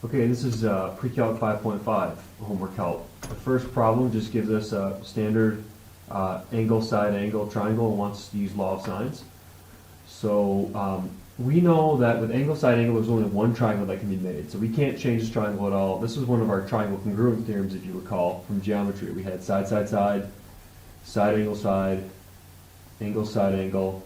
Okay, this is PreCalc 5.5 homework help. The first problem just gives us a standard angle, side angle, triangle, and wants us to use law of sines. So we know that with angle, side angle, there's only one triangle that can be made. So we can't change this triangle at all. This was one of our triangle congruent theorems, if you recall, from geometry. We had side, side, side, side, angle, side, angle,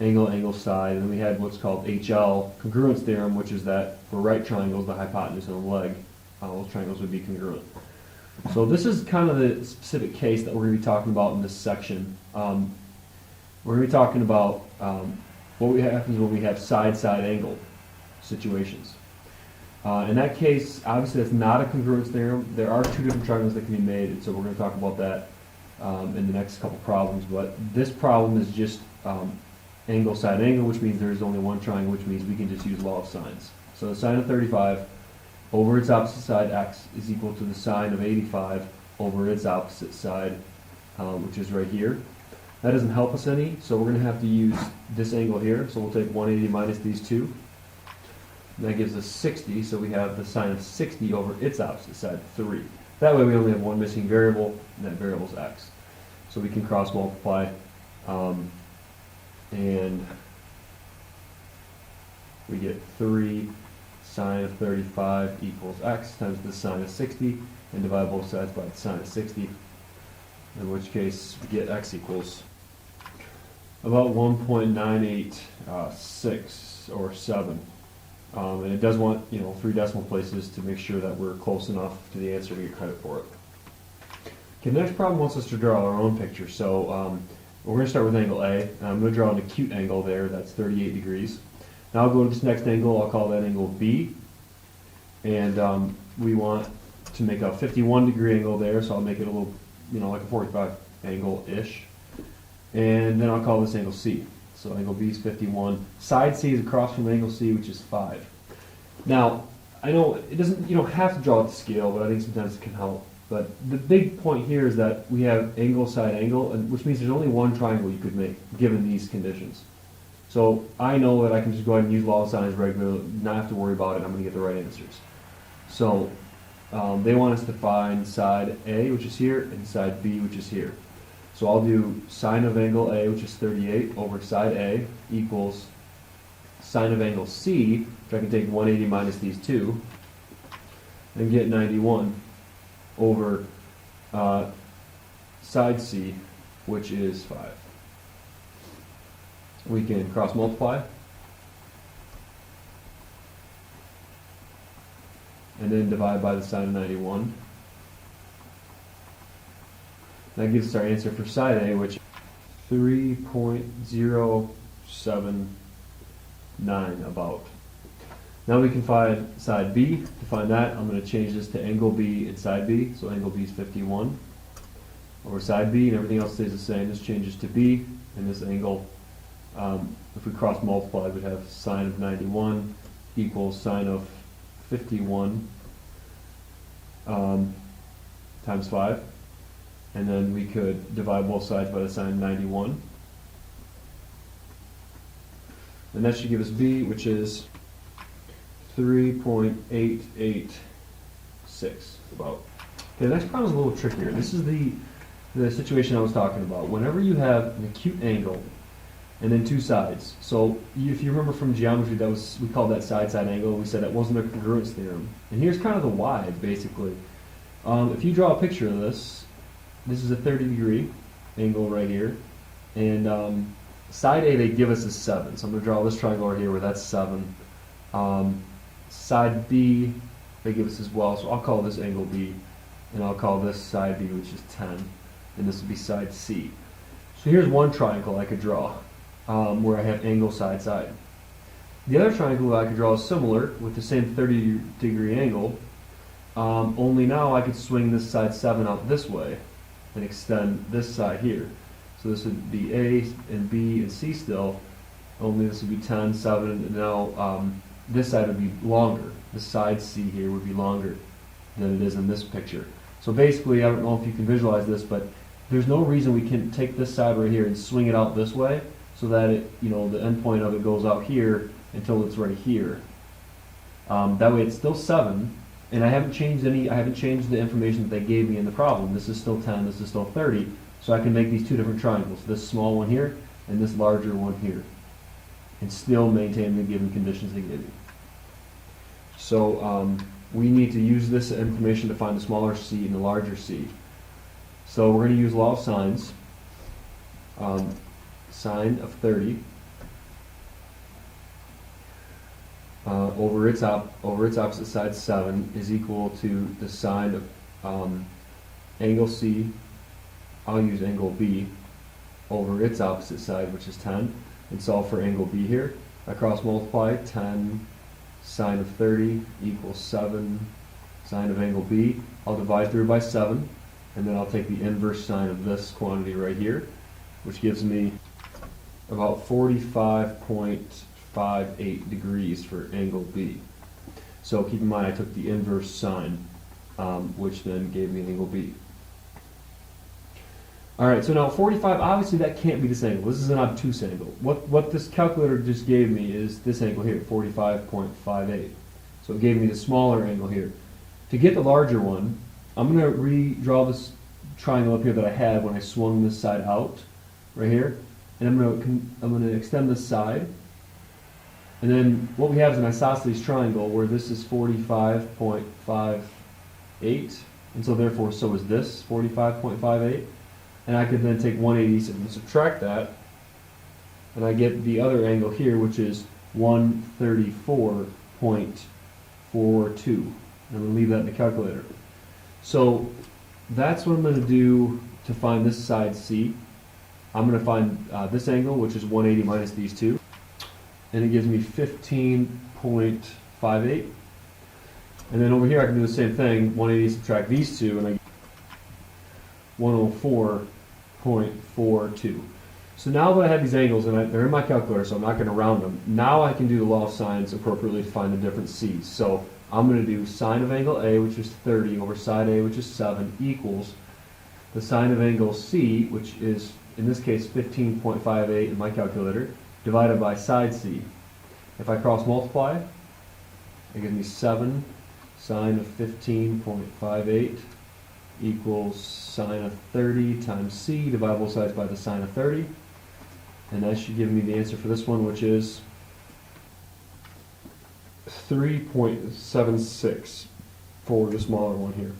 angle, angle, side, and then we had what's called HL, congruence theorem, which is that for right triangles, the hypotenuse and the leg, those triangles would be congruent. So this is kind of the specific case that we're going to be talking about in this section. We're going to be talking about what happens when we have side-side angle situations. In that case, obviously that's not a congruence theorem. There are two different triangles that can be made, and so we're going to talk about that in the next couple problems. But this problem is just angle, side, angle, which means there's only one triangle, which means we can just use law of sines. So the sine of 35 over its opposite side, x, is equal to the sine of 85 over its opposite side, which is right here. That doesn't help us any, so we're going to have to use this angle here. So we'll take 180 minus these two. And that gives us 60, so we have the sine of 60 over its opposite side, 3. That way we only have one missing variable, and that variable is x. So we can cross multiply, and we get 3 sine of 35 equals x times the sine of 60, and divide both sides by the sine of 60, in which case we get x equals about 1.986 or 7. And it does want, 3 decimal places to make sure that we're close enough to the answer to get credit for it. Okay, the next problem wants us to draw our own picture. So we're going to start with angle A. I'm going to draw an acute angle there, that's 38 degrees. Now I'll go to this next angle, I'll call that angle B. And we want to make a 51 degree angle there, so I'll make it a little, like a 45 angle-ish. And then I'll call this angle C. So angle B is 51. Side C is across from angle C, which is 5. Now, I know it doesn't, you don't have to draw it to scale, but I think sometimes it can help. But the big point here is that we have angle, side, angle, which means there's only one triangle you could make, given these conditions. So I know that I can just go ahead and use law of sines regularly, not have to worry about it, I'm going to get the right answers. So they want us to find side A, which is here, and side B, which is here. So I'll do sine of angle A, which is 38, over side A, equals sine of angle C, which I can take 180 minus these two, and get 91, over side C, which is 5. We can cross multiply, and then divide by the sine of 91. That gives us our answer for side A, which is 3.079 about. Now we can find side B. To find that, I'm going to change this to angle B and side B. So angle B is 51 over side B, and everything else stays the same. This changes to B, and this angle, if we cross multiply, we'd have sine of 91 equals sine of 51 times 5. And then we could divide both sides by the sine of 91. And that should give us B, which is 3.886 about. Okay, the next problem is a little trickier. This is the situation I was talking about. Whenever you have an acute angle and then two sides. So if you remember from geometry, we called that side-side angle. We said that wasn't a congruence theorem. And here's kind of the why, basically. If you draw a picture of this is a 30 degree angle right here. And side A, they give us a 7. So I'm going to draw this triangle right here where that's 7. Side B, they give us as well. So I'll call this angle B. And I'll call this side B, which is 10. And this would be side C. So here's one triangle I could draw where I have angle, side, side. The other triangle I could draw is similar with the same 30 degree angle. Only now I could swing this side 7 out this way and extend this side here. So this would be A and B and C still, only this would be 10, 7, and now this side would be longer. The side C here would be longer than it is in this picture. So basically, I don't know if you can visualize this, but there's no reason we can take this side right here and swing it out this way so that it, the end point of it goes out here until it's right here. That way it's still 7, and I haven't changed the information that they gave me in the problem. This is still 10, this is still 30, so I can make these two different triangles, this small one here and this larger one here, and still maintain the given conditions they give me. So we need to use this information to find the smaller c and the larger c. So we're going to use law of sines. Sine of 30 over its opposite side 7 is equal to the sine of angle C, I'll use angle B, over its opposite side, which is 10, and solve for angle B here. I cross multiply, 10 sine of 30 equals 7 sine of angle B. I'll divide through by 7, and then I'll take the inverse sine of this quantity right here, which gives me about 45.58 degrees for angle B. So keep in mind I took the inverse sine, which then gave me angle B. Alright, so now 45, obviously that can't be this angle. This is an obtuse angle. What this calculator just gave me is this angle here, 45.58. So it gave me the smaller angle here. To get the larger one, I'm going to redraw this triangle up here that I had when I swung this side out, right here. And I'm going to extend this side. And then what we have is an isosceles triangle where this is 45.58. And so therefore, so is this 45.58. And I could then take 1/80 and subtract that. And I get the other angle here, which is 134.42. I'm going to leave that in the calculator. So that's what I'm going to do to find this side C. I'm going to find this angle, which is 180 minus these two. And it gives me 15.58. And then over here I can do the same thing, 180 subtract these two, and I get 104.42. So now that I have these angles, and they're in my calculator, so I'm not going to round them, now I can do the law of sines appropriately to find the different c's. So I'm going to do sine of angle A, which is 30, over side A, which is 7, equals the sine of angle C, which is, in this case, 15.58 in my calculator, divided by side C. If I cross multiply, it gives me 7 sine of 15.58 equals sine of 30 times C, divide both sides by the sine of 30. And that should give me the answer for this one, which is 3.76 for the smaller one here.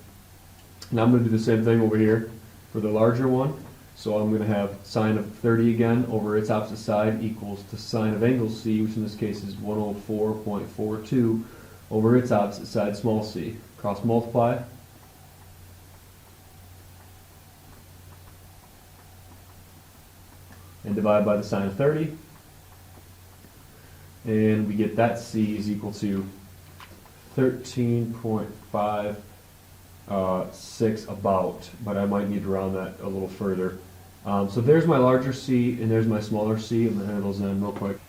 Now I'm going to do the same thing over here for the larger one. So I'm going to have sine of 30 again over its opposite side equals to sine of angle C, which in this case is 104.42 over its opposite side, small c. Cross multiply. And divide by the sine of 30. And we get that C is equal to 13.56 about, but I might need to round that a little further. So there's my larger C and there's my smaller C. I'm going to enter those in real quick.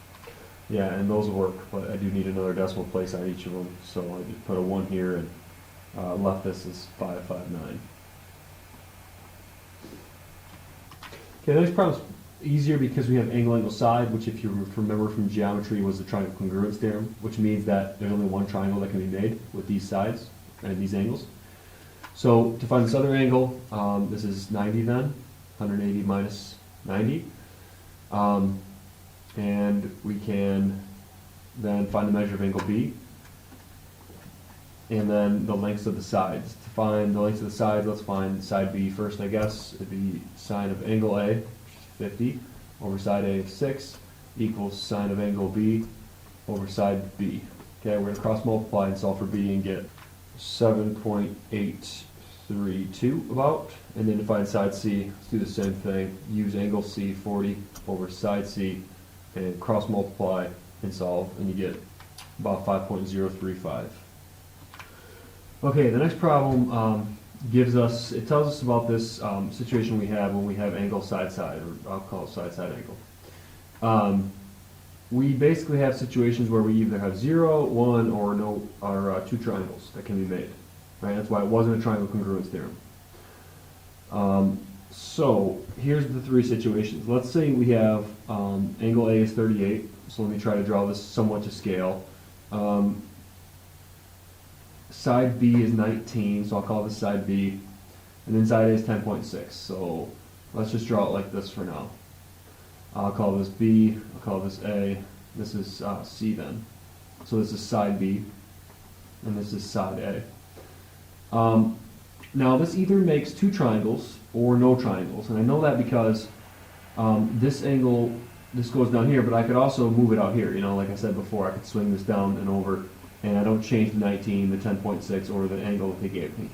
Yeah, and those work, but I do need another decimal place on each of them. So I just put a 1 here and left this as 559. Okay, the next problem's easier because we have angle side, which if you remember from geometry was the triangle congruence theorem, which means that there's only one triangle that can be made with these sides and these angles. So to find this other angle, this is 90 then, 180 minus 90. And we can then find the measure of angle B, and then the lengths of the sides. To find the lengths of the sides, let's find side B first, I guess. It'd be sine of angle A, which is 50, over side A of 6, equals sine of angle B over side B. Okay, we're going to cross multiply and solve for B and get 7.832 about. And then to find side C, let's do the same thing. Use angle C, 40, over side C, and cross multiply and solve, and you get about 5.035. Okay, the next problem it tells us about this situation we have when we have angle side-side, or I'll call it side-side angle. We basically have situations where we either have 0, 1, or two triangles that can be made. Right? That's why it wasn't a triangle congruence theorem. So here's the three situations. Let's say we have angle A is 38. So let me try to draw this somewhat to scale. side B is 19, so I'll call this side B, and then side A is 10.6. So let's just draw it like this for now. I'll call this B, I'll call this A, this is C then. So this is side B, and this is side A. Now this either makes two triangles or no triangles, and I know that because this angle, this goes down here, but I could also move it out here. You know, like I said before, I could swing this down and over, and I don't change the 19, the 10.6, or the angle that they gave me.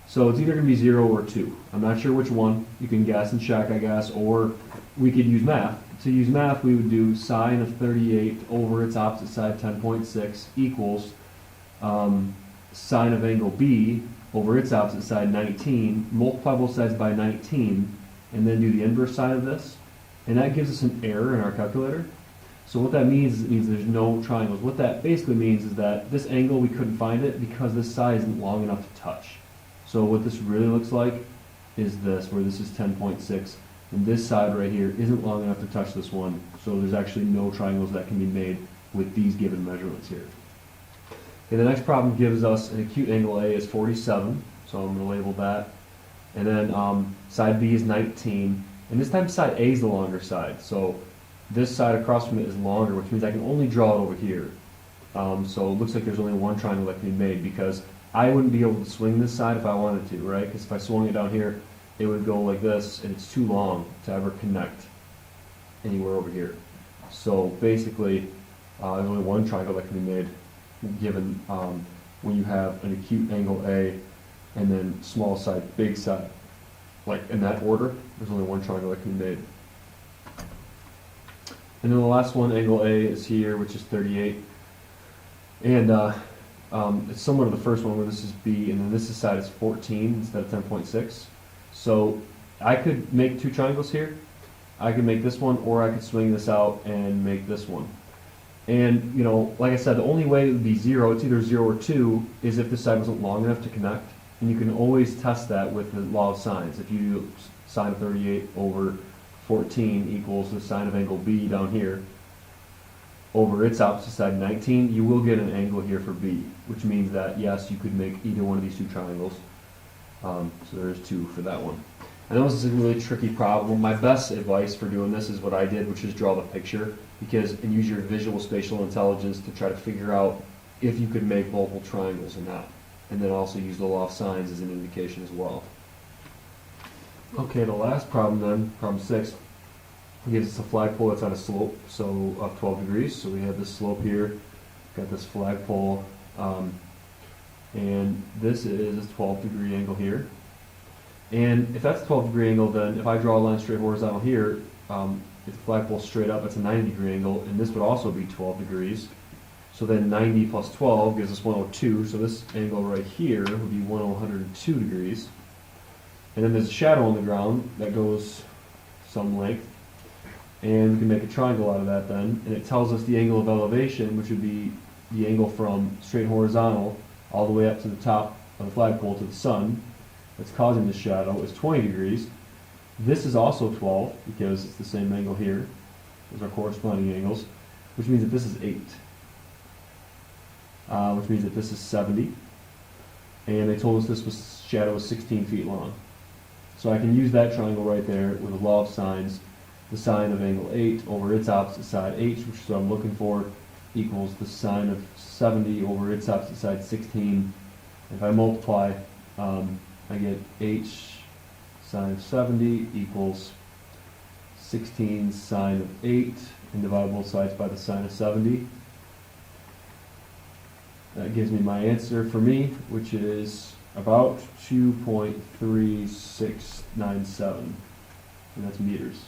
So it's either going to be 0 or 2. I'm not sure which one. You can guess and check, I guess, or we could use math. To use math, we would do sine of 38 over its opposite side, 10.6, equals sine of angle B over its opposite side, 19, multiply both sides by 19, and then do the inverse side of this. And that gives us an error in our calculator. So what that means is it means there's no triangles. What that basically means is that this angle, we couldn't find it because this side isn't long enough to touch. So what this really looks like is this, where this is 10.6, and this side right here isn't long enough to touch this one. So there's actually no triangles that can be made with these given measurements here. Okay, the next problem gives us an acute angle A is 47, so I'm going to label that. And then side B is 19, and this time side A is the longer side. So this side across from it is longer, which means I can only draw it over here. So it looks like there's only one triangle that can be made because I wouldn't be able to swing this side if I wanted to, right? Because if I swung it down here, it would go like this, and it's too long to ever connect anywhere over here. So basically, there's only one triangle that can be made given when you have an acute angle A and then small side, big side. Like in that order, there's only one triangle that can be made. And then the last one, angle A, is here, which is 38. And it's similar to the first one where this is B, and then this side is 14 instead of 10.6. So I could make two triangles here. I could make this one, or I could swing this out and make this one. And, you know, like I said, the only way it would be 0, it's either 0 or 2, is if this side wasn't long enough to connect. And you can always test that with the law of sines. If you do sine of 38 over 14 equals the sine of angle B down here over its opposite side, 19, you will get an angle here for B, which means that, yes, you could make either one of these two triangles. So there's 2 for that one. I know this is a really tricky problem. My best advice for doing this is what I did, which is draw the picture, and use your visual spatial intelligence to try to figure out if you could make multiple triangles or not. And then also use the law of sines as an indication as well. Okay, the last problem then, problem 6, gives us a flagpole that's at a slope of 12 degrees. So we have this slope here, got this flagpole, and this is a 12-degree angle here. And if that's a 12-degree angle, then if I draw a line straight horizontal here, if the flagpole's straight up, it's a 90-degree angle, and this would also be 12 degrees. So then 90 plus 12 gives us 102, so this angle right here would be 102 degrees. And then there's a shadow on the ground that goes some length, and we can make a triangle out of that then, and it tells us the angle of elevation, which would be the angle from straight horizontal all the way up to the top of the flagpole to the sun that's causing this shadow, is 20 degrees. This is also 12 because it's the same angle here. Those are corresponding angles, which means that this is 8. Which means that this is 70. And they told us this shadow was 16 feet long. So I can use that triangle right there with the law of sines. The sine of angle 8 over its opposite side, h, which is what I'm looking for, equals the sine of 70 over its opposite side, 16. If I multiply, I get h sine of 70 equals 16 sine of 8, and divide both sides by the sine of 70. That gives me my answer for me, which is about 2.3697, and that's meters.